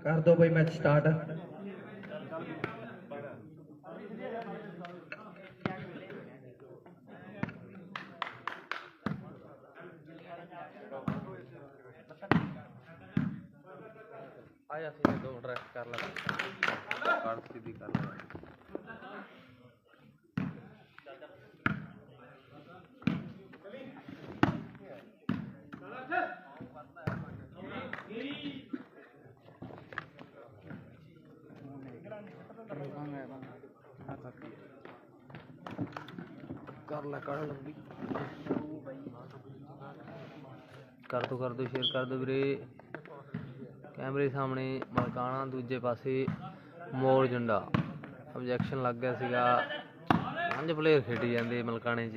कर दो भाई मैच स्टार्ट। आया सीधे दो ड्रेस कर ला कार्ड सीधी कर ला। कर ला कर लंबी कर दो शेयर कर दो वीरे। कैमरे सामने मलकाना दूजे पासे मोर झंडा ऑब्जेक्शन लग गया सीगा। 5 प्लेयर खेडी जाते मलकाने च।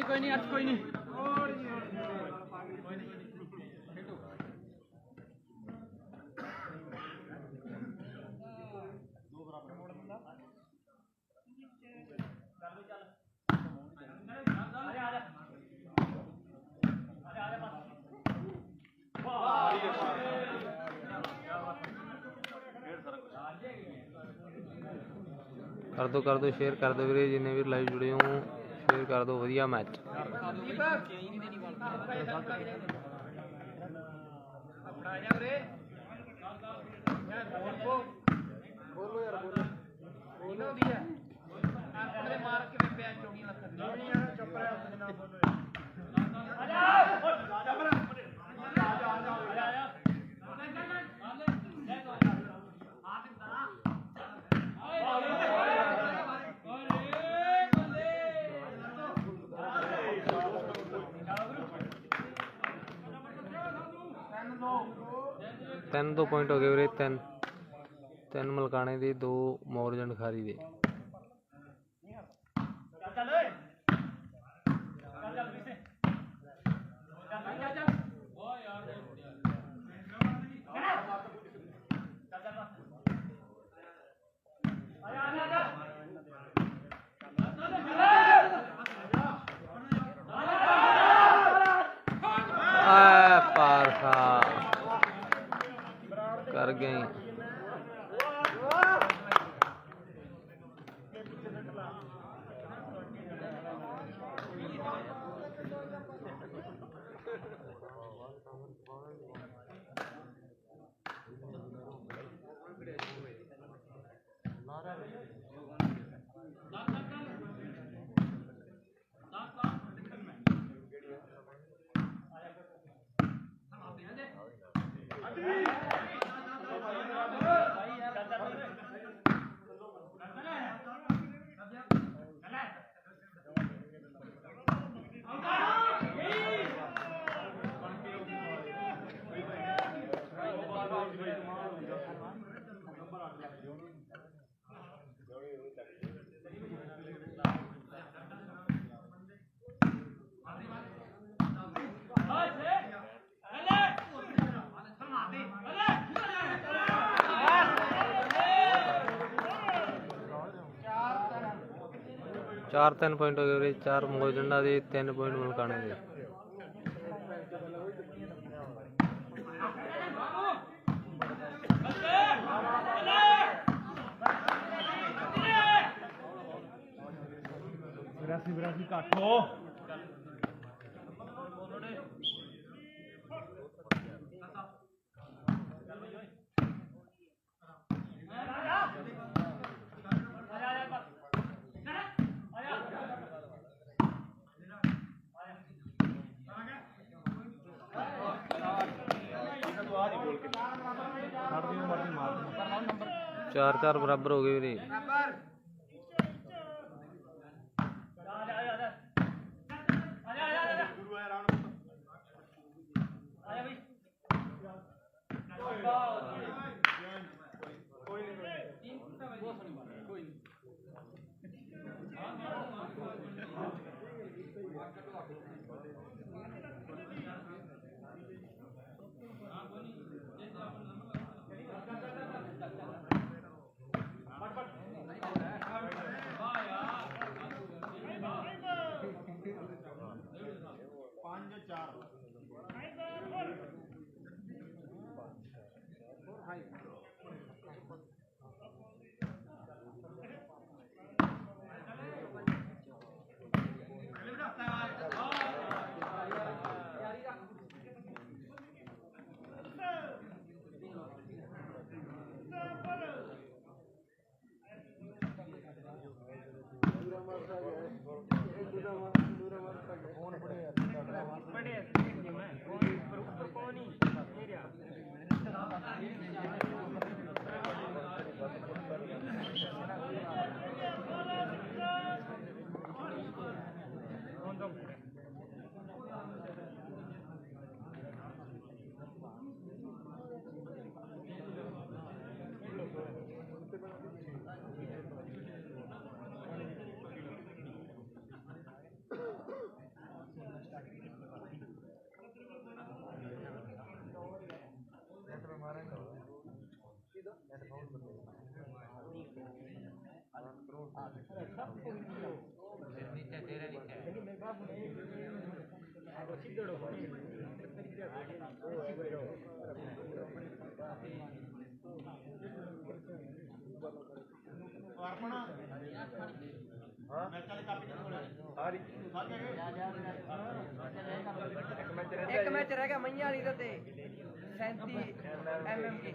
कोई नहीं आज कोई नहीं। कर दो शेयर कर दो वीरे जिन्ने भी लाइव जुड़े हो शेयर कर दो। वधिया मैच ਤਿੰਨ 2 ਪੁਆਇੰਟ ਹੋ ਗਏ ਵੀਰੇ। ਤਿੰਨ ਮਲਕਾਣੇ ਦੇ, 2 ਮੋਰਜਨ ਖਾਰੀ ਦੇ। पारसा कर गई। चार 3 पॉइंट हो गए। 4 मोरजंडा दे, 3 पॉइंट मलकाने दे। चार 4 बराबर हो गए वीरे। एक मैच रह गया मैया वाली ते 37 mm की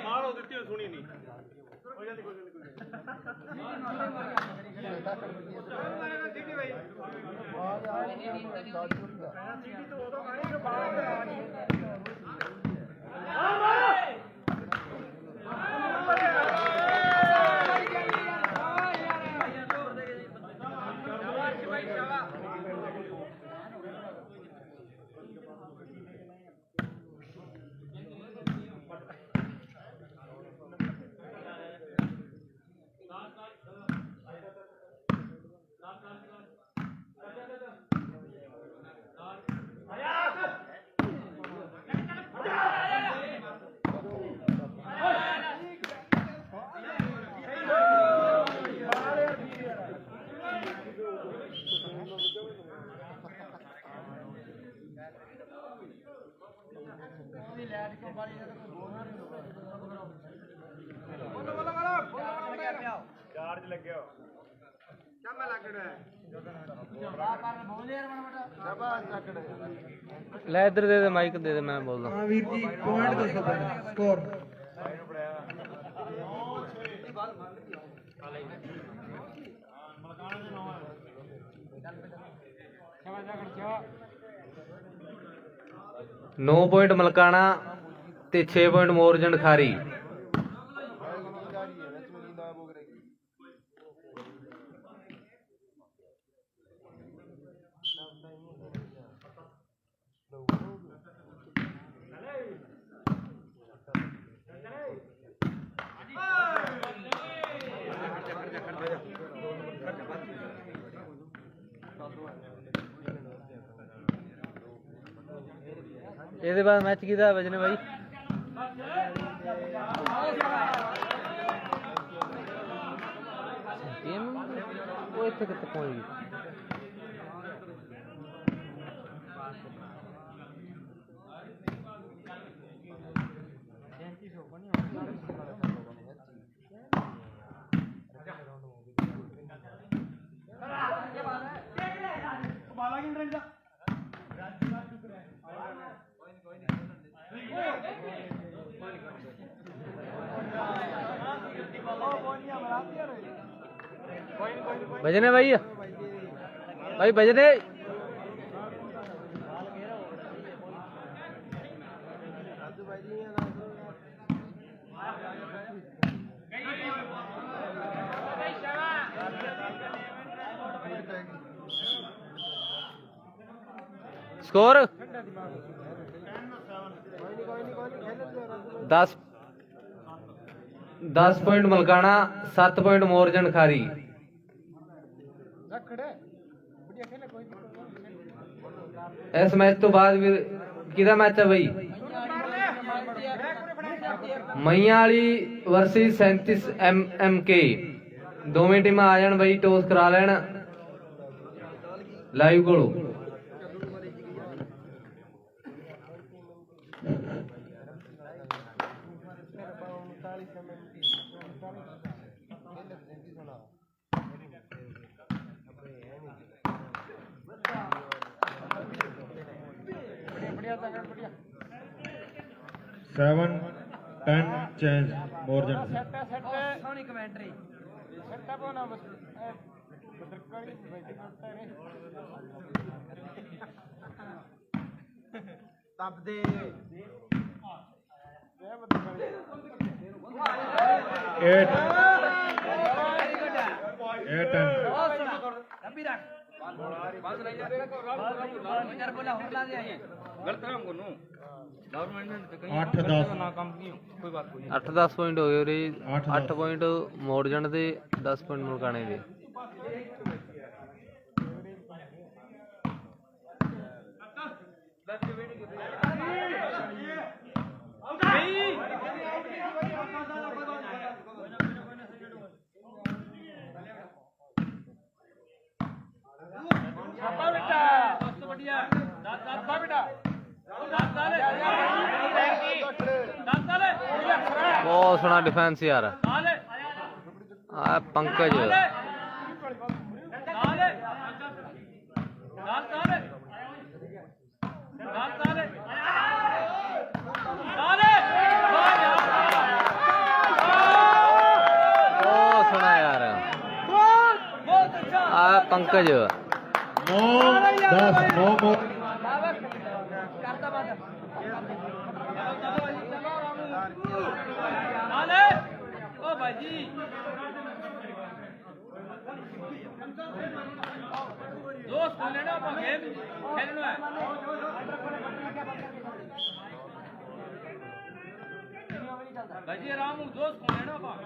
ਮਾਰੋ ਦਿੱਤੀ ਸੁਣੀ ਨਹੀਂ ਚਾਰਜ ਲੱਗਿਆ ਚੱਲ ਲੱਗਣਾ ਲੈ ਇੱਧਰ ਦੇ ਮਾਈਕ ਦੇ ਮੈਂ ਬੋਲਦਾ। ਹਾਂ ਵੀਰ ਜੀ ਪੁਆਇੰਟ ਦੱਸੋ ਪਹਿਲਾਂ ਸਕੋਰ। ਨੌ ਪੁਆਇੰਟ ਮਲਕਾਣਾ ਤੇ 6 ਪੁਆਇੰਟ ਮੋਰਜਨ ਖਾਰੀ। ਇਹਦੇ ਬਾਅਦ ਮੈਚ ਕਿਹਦਾ ਵਜਨੇ ਬਾਈ? ਉਹ ਇੱਥੇ ਕਿੱਥੇ ਪਹੁੰਚ ਗਈ? बजने भाई भाई बजने स्कोर 10 पॉइंट मलकाना 7 पॉइंट मोरजन खारी। इस मैच तो बाद फिर किदा मैच है भाई? मईयाली वर्सेस 37 MMK। दोवें टीम आ जान भाई, टॉस करा लेन लाइव कोलो। Seven, 10 change. Morgan. ਸੋਹਣੀ ਕਮੈਂਟਰੀ ਤੱਬਦੇ 8, 8 ਰੱਬੀ ਰੱਖ ਬਾਜ਼ ਲਈ ਜਾ ਯਾਰ ਬੋਲਾ ਹੋਰ ਲਾ ਦੇ ਆਏ ਗਲਤ ਕੰਮ ਕੋਨੂੰ ਗਵਰਨਮੈਂਟ ਨੇ ਕਹੀਂ 8, 10 ਨਾ ਕੰਮ ਕੀ ਕੋਈ ਬਾਤ ਕੋਈ 8-10 ਪੁਆਇੰਟ ਹੋ ਗਏ ਉਰੇ। ਅੱਠ 8 ਪੁਆਇੰਟ ਮੋਰਜੰਡ ਦੇ, 10 ਪੁਆਇੰਟ ਮੁਲਕਾਣੇ ਦੇ। ਬਹੁਤ ਸੋਹਣਾ ਡਿਫੈਂਸ ਯਾਰ। ਆ ਪੰਕਜ ਬਹੁਤ ਸੋਹਣਾ ਯਾਰ। ਆ ਪੰਕਜ 9, 10 9 more. ਕਰਦਾ ਬੰਦ ਓ ਭਾਜੀ ਦੋਸਤ ਨੂੰ ਲੈਣਾ ਆਪਾਂ ਗੇਮ ਖੇਡਣਾ ਹੈ ਭਾਜੀ ਆਰਾਮ ਨੂੰ ਦੋਸਤ ਨੂੰ ਲੈਣਾ ਆਪਾਂ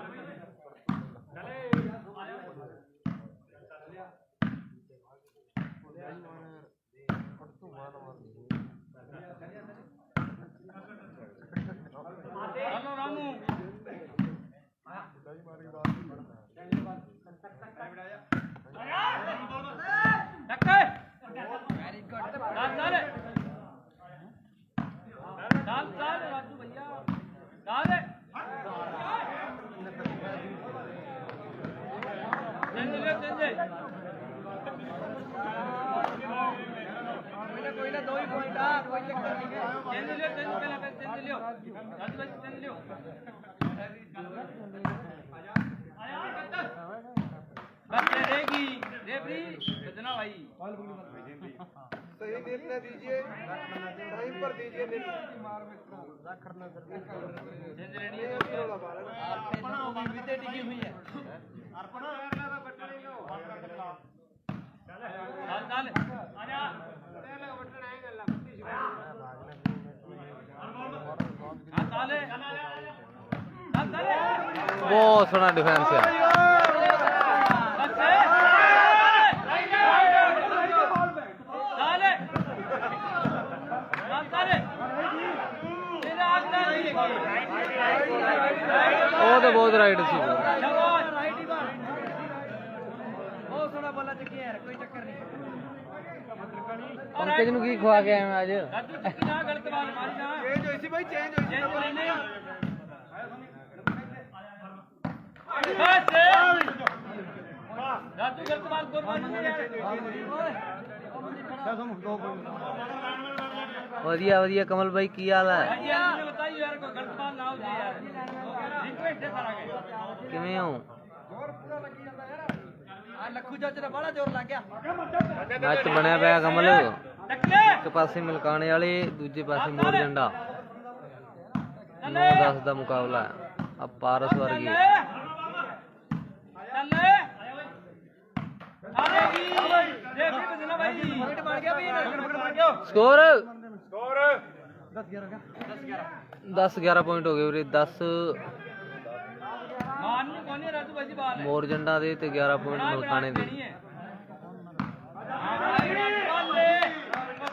ਹਲੋ ਰਾਮੂ ਟੱਕੇ ਵੈਰੀ ਗੁੱਡ ਨਾਲ ਰਾਜੂ ਭਈਆ ਨਾਲ ਕੋਈ ਨਾ 2 ਹੀ ਪੁਆਇੰਟ ਆ ਕੋਈ ਚੱਕਰ ਨਹੀਂ ਹੈ ਚੇਂਜ ਲਿਓ ਚੇਂਜ ਲਿਓ ਰਾਜੂ ਭਾਈ ਚੇਂਜ ਲਿਓ बस रहेगी रेफरी कितना भाई सही निर्णय दीजिए टाइम पर दीजिए चेंज लेनी है अपना वो भी बीते टिकी हुई है अर्पणा बटन नहीं लो डाल आजा बटन आएगा डाले डाले ਬਹੁਤ ਸੋਹਣਾ ਡਿਫੈਂਸ ਹੈ। ਉਹ ਤੇ ਬਹੁਤ ਰਾਈਟ ਸੀ। ਬਹੁਤ ਸੋਹਣਾ ਬੋਲਾ ਚੱਕੀ ਯਾਰ ਕੋਈ ਚੱਕਰ ਨਹੀਂ ਪੰਕਜ ਨੂੰ ਕੀ ਖਵਾ ਕੇ ਆਏ ਮੈਂ ਅੱਜ? ਰਾਜੂ ਚੱਕੀ ਨਾ ਗਲਤ ਬਾਲ ਮਾਰੀ ਨਾ चेंज होई सी भाई चेंज होई ਚੇਂਜ ਲੈਨੇ ਆ ਰਾਜੂ ਗਲਤ ਬਾਲ ਕੋਲ ਮਾਰੀ ਵਧੀਆ ਵਧੀਆ ਕਮਲ ਬਾਈ ਕੀ ਹਾਲ ਹੈ? यार बताइए यार कोई गलत बाल ना हो जाए यार रिक्वेस्ट है सारा के ਕਿਵੇਂ ਹੋ? जोर पूरा लगी ਜਾਂਦਾ ਯਾਰ ਆ ਲੱਖੂ ਚਾਚੇ ਦਾ ਬੜਾ ਜ਼ੋਰ ਲੱਗ ਗਿਆ ਮੈਚ ਬਣਿਆ ਪਿਆ ਕਮਲ। ਟੱਕਲੇ ਇੱਕ ਪਾਸੇ ਮਲਕਾਣੇ ਵਾਲੇ, ਦੂਜੇ ਪਾਸੇ ਮੋਰਜੰਡਾ। 9-10 ਦਾ ਮੁਕਾਬਲਾ ਹੈ। ਆ ਪਾਰਸ ਵਰਗੀ ਚੱਲੇ ਆਵੇਗੀ ਦੇਖ ਵੀ ਬਦਨਾ ਭਾਈ ਪੁਆਇੰਟ ਬਣ ਗਿਆ ਵੀ ਬਣ ਗਿਆ ਸਕੋਰ स्कोर 10-11 ਪੁਆਇੰਟ ਹੋ ਗਏ ਵੀਰੇ। 10 ਮਾਨ ਨੂੰ ਕੋਨੇ ਰਾਜੂ ਭਾਈ ਬਾਲ ਹੈ ਮੋਰਜੰਡਾ ਦੇ ਤੇ 11 ਪੁਆਇੰਟ ਮਲਕਾਣੇ ਦੇ।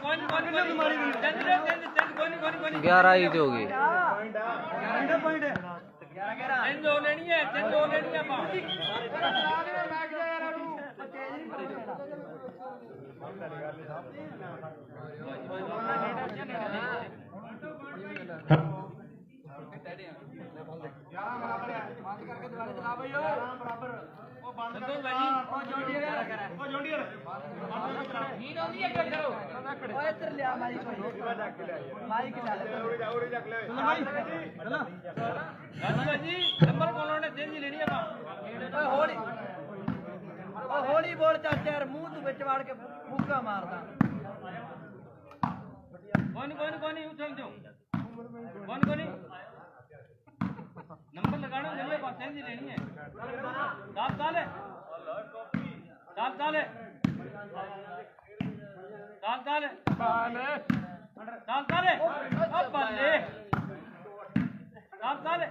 ਕੋਨੀ ਕੋਨੀ ਮਾਰੀ ਚੰਦ 11 ਹੀ ਤੇ ਹੋ ਗਏ। ਚੰਦ ਹੋ ਲੈਣੀ ਹੈ ਚੰਦ ਹੋ ਲੈਣੀ ਹੈ ਆਪਾਂ संतोष भाई ਉਹ ਜੋਂਡੀਅਰ नींद आती है क्या करो ਓਏ ਇੱਧਰ ਲਿਆ ਮਾਈਕ ਮਾਈਕ ਲਿਆ ਉਰੇ ਚੱਕ ਲੈ राजू भाई नंबर कौन ने चेंज लेनी है ਓਏ ਹੌਲੀ ਬੋਲ ਚਾਚਾ ਯਾਰ ਮੂੰਹ ਤੂੰ ਵਿੱਚ ਵੜ ਕੇ ਮੁੱਕਾ ਮਾਰਦਾ कौन उछल दो कौन नंबर लगाना नंबर पर चेंज लेनी है दाल दाल है अब बल्ले दाल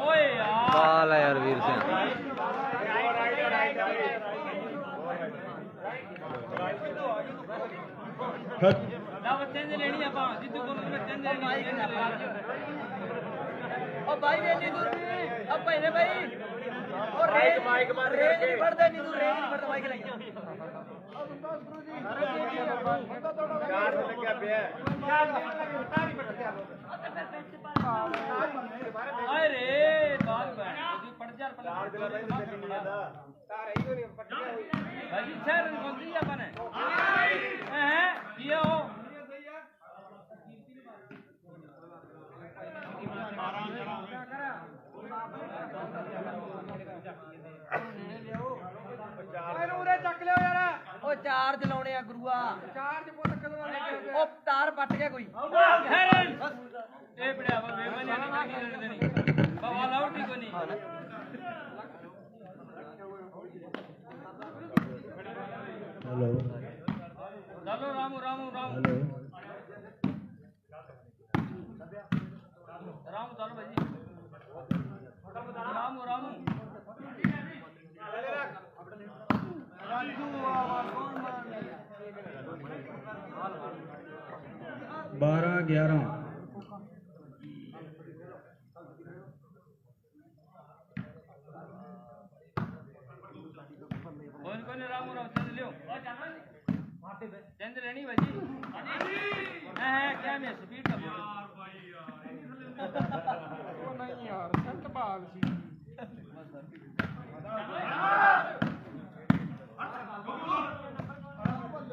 ओए यार ਬਾਲ ਹੈ ਯਾਰ ਵੀਰ ਸਿੰਘ खत ना वो चेंज लेनी है पा जितू को में चेंज लेनी है ਓ ਬਾਈ ਵੇ ਨੀ ਤੂੰ ਓ ਪਹਿਲੇ ਬਾਈ ਓ ਰੇਂਜ ਮਾਈਕ ਮਾਰ ਰੇਂਜ ਨਹੀਂ ਫੜਦਾ ਨੀ ਤੂੰ ਰੇਂਜ ਨਹੀਂ ਫੜਦਾ ਮਾਈਕ ਲਾਈ ਚਾਰ ਲੱਗਿਆ ਪਿਆ आए रे बाल बैठ जो पड़ जा पर ਚਾਰ ਦਿਲਾ ਨਹੀਂ ਚੱਲੀ ਨਹੀਂ ਜਾਂਦਾ ਤਾਰ ਹੀ ਨਹੀਂ ਪੱਟਿਆ ਹੋਈ भाई शहर में कौन सी अपन है ये हो ਇਹਨੂੰ ਉਰੇ ਚੱਕ ਲਿਓ ਯਾਰ ਓ ਚਾਰਜ ਲਾਉਣੇ ਆ ਗੁਰੂਆ ਚਾਰਜ ਪੁੱਤ ਕਦੋਂ ਲੈ ਕੇ ਓ ਤਾਰ ਪੱਟ ਗਿਆ ਕੋਈ हेरन ए बड़ा अब बेमनी नहीं करने देनी बाबा लाउड ठीक नहीं हेलो चलो रामू हेलो चलो भाई रामू 12-11 कौन रामू चंद लियो चंद लेनी भाजी है क्या मैं स्पीड का बोल ਉਹ ਨਹੀਂ ਯਾਰ ਸੰਤ ਭਾਗ ਸੀ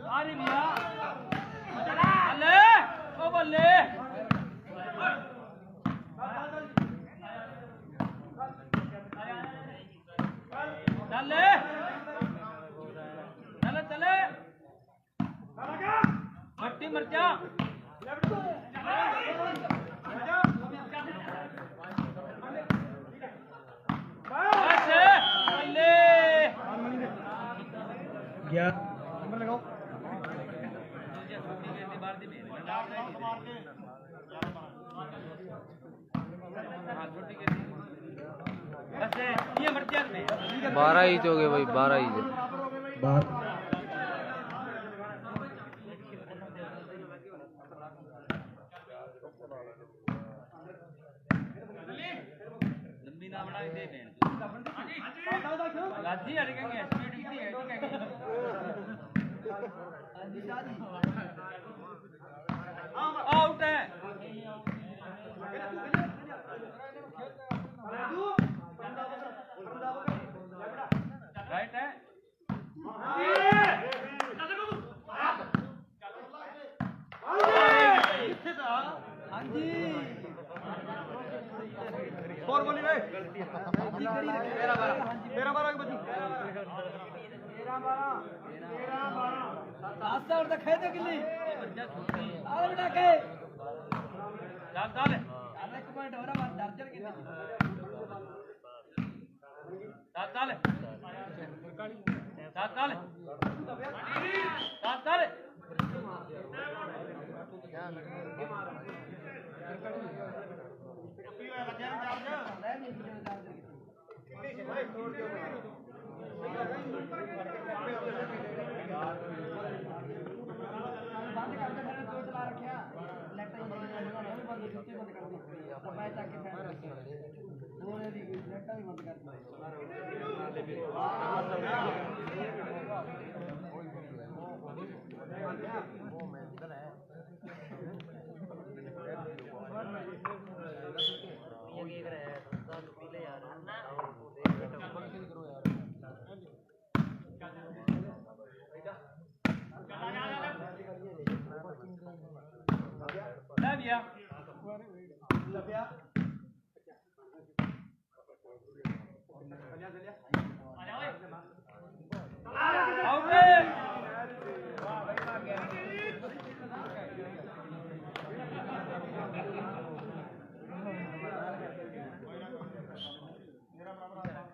अरे भैया अल्ले ओ बल्ले चले चले मट्टी मर्चा क्या ये मर्चा 12 इंच हो गए भाई 12 इंच बात लंबी ना बनाई दे दें लाजी अड़केंगे स्पीड कितनी है आउट है राइट है ਹੋਰ ਬੋਲੀ ਵੇ 13-12 ਬੱਜੀ 10 ਸਾਲ ਦਾ ਖੇਤ ਕਿੱਲੀ ਆਲੇ ਬਣਾ ਕੇ चाल चाल ਆਲੇ ਇੱਕ ਪੁਆਇੰਟ ਹੋਰ ਆ ਦਰਜਨ ਕਿੰਨੀ चाल चाल चाल चाल चाल चाल ਬੰਦ ਕਰ ਦੇ ਫਿਰ ਦੋ ਚਲਾ ਰੱਖਿਆ ਲੈਟ ਹੀ ਬੰਦ ਸੁੱਤੀ ਬੰਦ ਕਰ ਦਿੱਤੀ ਆਪਾਂ ਮੈਂ ਚੱਕ ਕੇ ਫੈਨ ਰੱਖਿਆ ਦੋਨੇ ਦੀ ਲੈਟਾਂ ਵੀ ਬੰਦ ਕਰ ਦਿੱਤੀ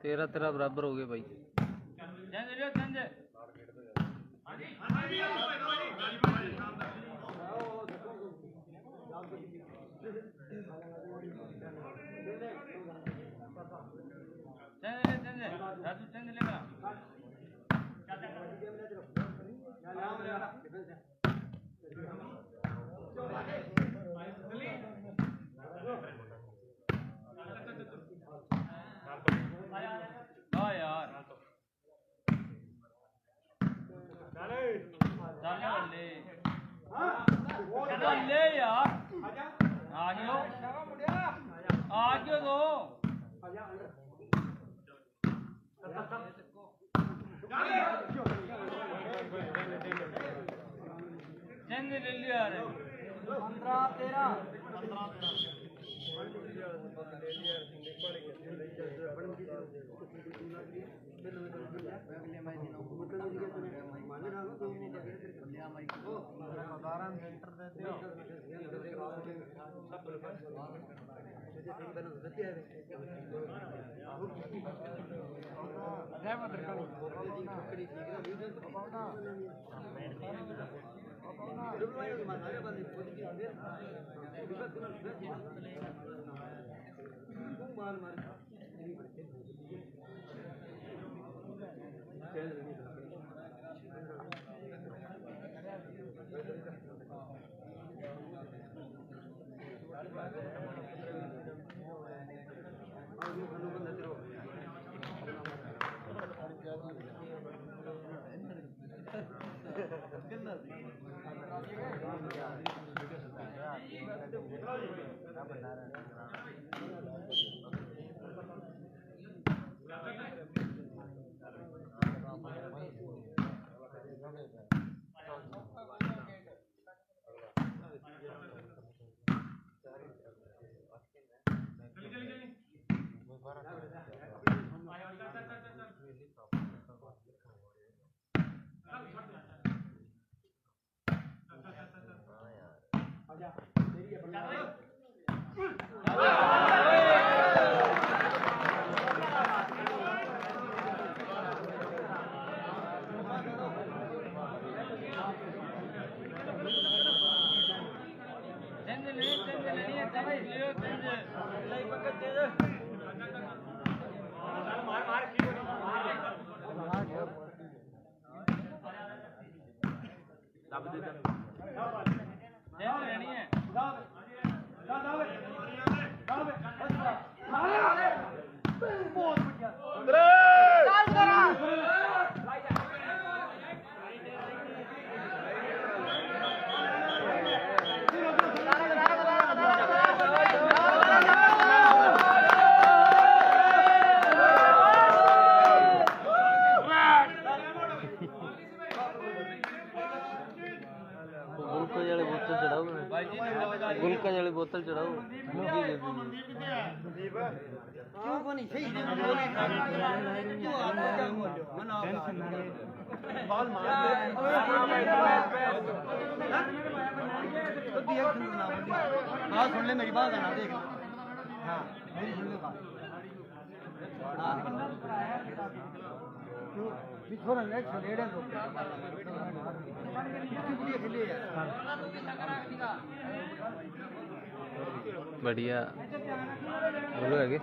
तेरा तेरा बराबर हो गए भाई। गुलकंद वाली बोतल चढ़ाओ। क्यों बनी सही बाल मार बात सुन ले मेरी बात ना देख। हाँ मेरी सुन ले बात। छोड़ नेक्स्ट छोड़े तो बढ़िया बोलो आगे।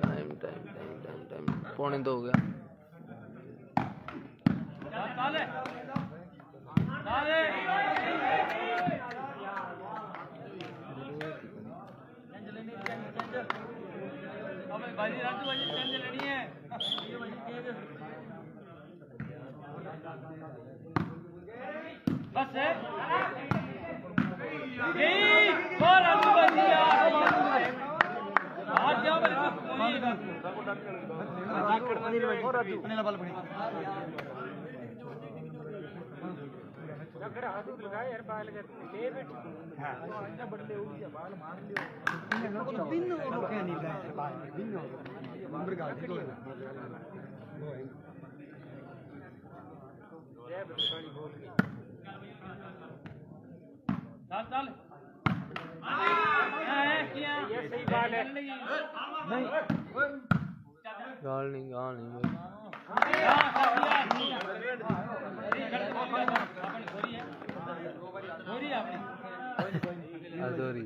Time time time time time 1:45 हो गया। बस है यही और आलू बची यार आज क्या बोले बल बिन्नो रुके नहीं गए बाल बिन्नो नंबर का चल ये सही बात है नहीं गाल नहीं भाई सॉरी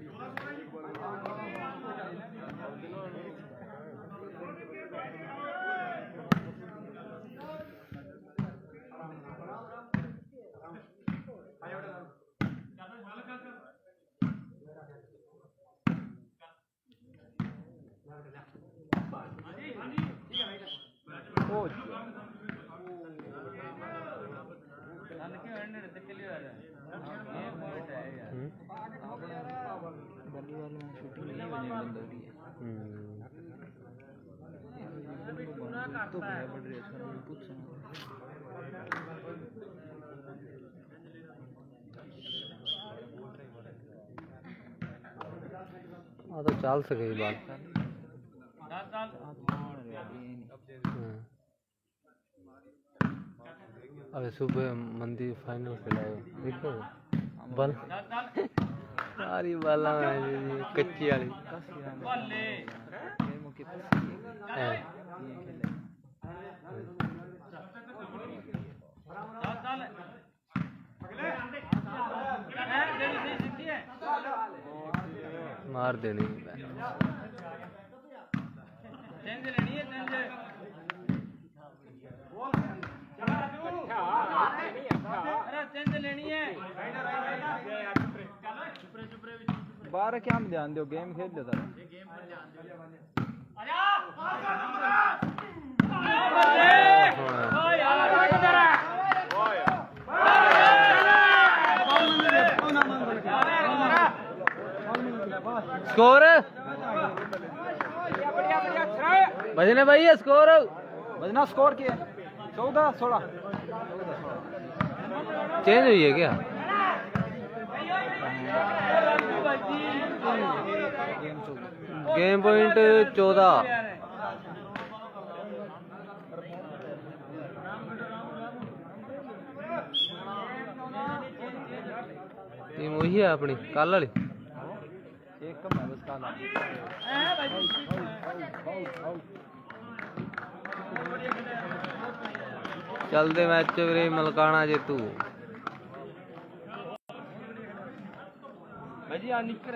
हाँ तो चल सके बात अबे सुबह मंदिर फाइनल खिलाओ देखो बल सारी बाला कच्ची वाली मार देनी बारह क्या में ध्यान दो गेम खेल लो सर स्कोर बजने भाई स्कोर बजना स्कोर किया 14-16 चेंज हुई है क्या गेम पॉइंट 14 टीम वही है अपनी कल वाली एक कम है बस काला चलते मैच वीरे मलकाना जेतू भाई जी आ निकर